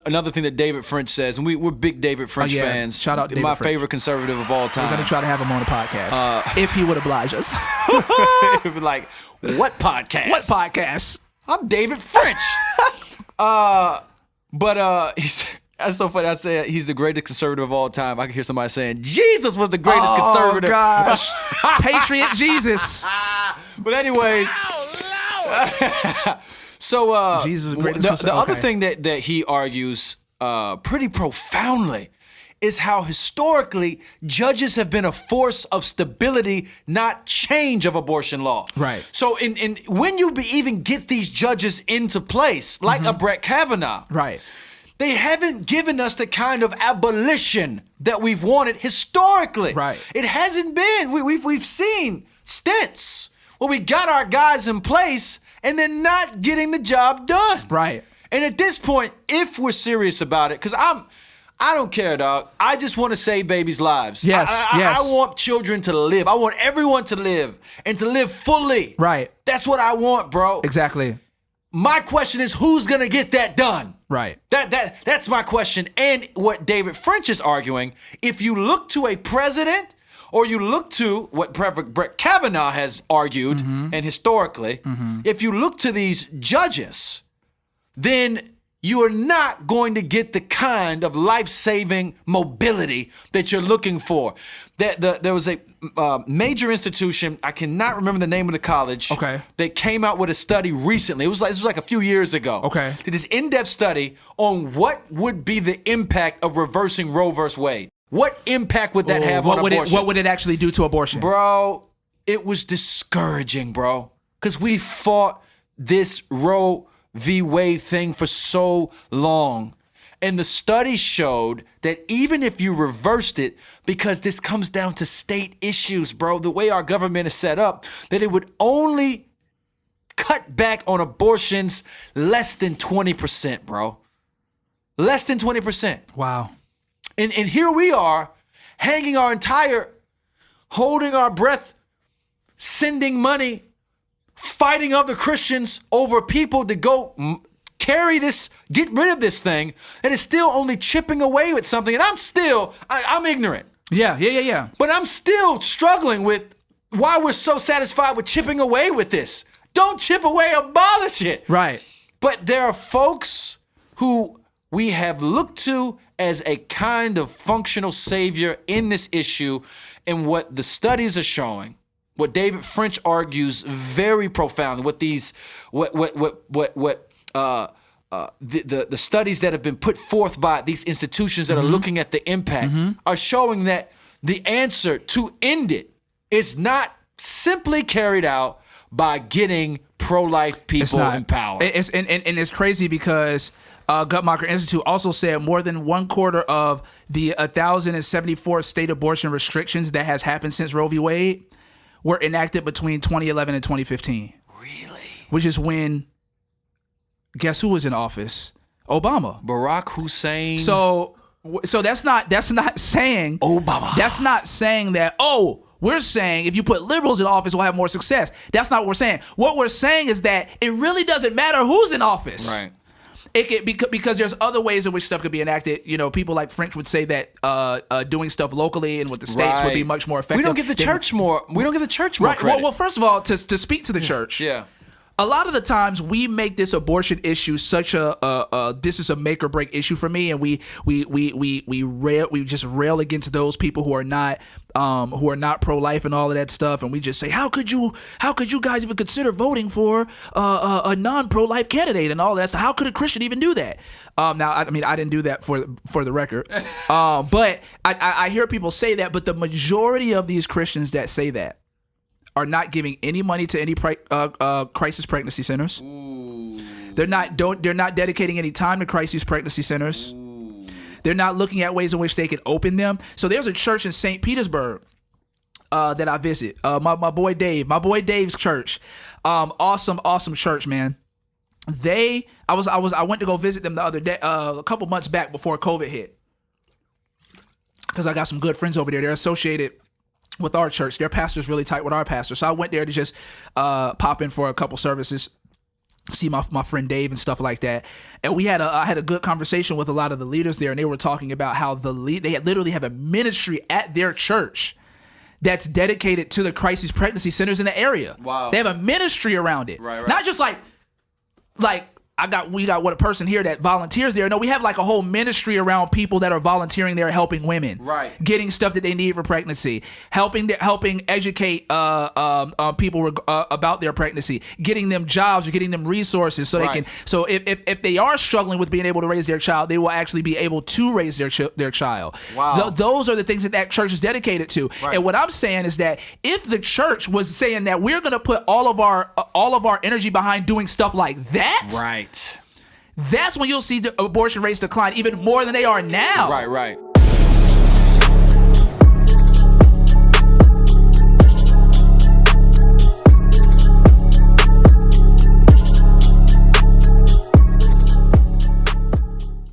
another thing that David French says, and we're big David French fans. Shout out David My French. favorite conservative of all time. We're going to try to have him on the podcast if he would oblige us. He'd be like, what podcast? What podcast? I'm David French. But he's... That's so funny. I say he's the greatest conservative of all time. I can hear somebody saying Jesus was the greatest conservative. Oh gosh, Patriot Jesus. But anyways, so Jesus was the greatest. The other thing that he argues pretty profoundly is how historically judges have been a force of stability, not change of abortion law. Right. So in when you even get these judges into place, like a Brett Kavanaugh, right. They haven't given us the kind of abolition that we've wanted historically. Right. It hasn't been. We've seen stints where we got our guys in place and then not getting the job done. Right. And at this point, if we're serious about it, because I don't care, dog. I just want to save babies' lives. Yes, yes. I want children to live. I want everyone to live and to live fully. Right. That's what I want, bro. Exactly. My question is, who's gonna get that done? Right. That's my question. And what David French is arguing, if you look to a president or you look to what Brett Kavanaugh has argued, and historically, if you look to these judges, then you are not going to get the kind of life-saving mobility that you're looking for. There was a major institution, I cannot remember the name of the college, that came out with a study recently. This was like a few years ago. Okay. Did this in-depth study on what would be the impact of reversing Roe versus Wade. What impact would that have on abortion? What would it actually do to abortion? Bro, it was discouraging, bro. Because we fought this Roe v. Wade thing for so long. And the study showed that even if you reversed it, because this comes down to state issues, bro, the way our government is set up, that it would only cut back on abortions less than 20%, bro. Less than 20%. Wow. And here we are, holding our breath, sending money, fighting other Christians over people to go carry this, get rid of this thing, and it's still only chipping away with something. And I'm ignorant. Yeah. But I'm still struggling with why we're so satisfied with chipping away with this. Don't chip away, abolish it. Right. But there are folks who we have looked to as a kind of functional savior in this issue, and what the studies are showing, what David French argues very profoundly, the studies that have been put forth by these institutions that are looking at the impact are showing that the answer to end it is not simply carried out by getting pro-life people in power. And it's crazy because Guttmacher Institute also said more than 1/4 of the 1,074 state abortion restrictions that has happened since Roe v. Wade were enacted between 2011 and 2015. Really? Which is when, guess who was in office? Obama. Barack Hussein. So that's not saying Obama. That's not saying that, we're saying if you put liberals in office, we'll have more success. That's not what we're saying. What we're saying is that it really doesn't matter who's in office. Right. Because there's other ways in which stuff could be enacted. You know, people like French would say that doing stuff locally and with the states would be much more effective. We don't get the church more. We don't get the church more credit. Well, first of all, to speak to the church. Yeah. A lot of the times we make this abortion issue such this is a make or break issue for me, and we just rail against those people who are not pro-life and all of that stuff, and we just say, how could you guys even consider voting for a non-pro-life candidate and all that stuff? How could a Christian even do that? Now, I mean, I didn't do that for the record, but I hear people say that, but the majority of these Christians that say that are not giving any money to any crisis pregnancy centers. Ooh. They're not dedicating any time to crisis pregnancy centers. Ooh. They're not looking at ways in which they can open them. So there's a church in St. Petersburg that I visit. My boy Dave's church. Awesome church, man. I went to go visit them the other day, a couple months back before COVID hit, because I got some good friends over there. They're associated with our church. Their pastor's really tight with our pastor. So I went there to just pop in for a couple services. see my friend Dave and stuff like that. And I had a good conversation with a lot of the leaders there, and they were talking about how they literally have a ministry at their church that's dedicated to the crisis pregnancy centers in the area. Wow. They have a ministry around it. Right. Not just like we got a person here that volunteers there. No, we have like a whole ministry around people that are volunteering there, helping women, right, getting stuff that they need for pregnancy, helping educate people about their pregnancy, getting them jobs or getting them resources so they can. So if they are struggling with being able to raise their child, they will actually be able to raise their child. Wow. Those are the things that church is dedicated to. Right. And what I'm saying is that if the church was saying that we're going to put all of our energy behind doing stuff like that, right, that's when you'll see the abortion rates decline even more than they are now. Right.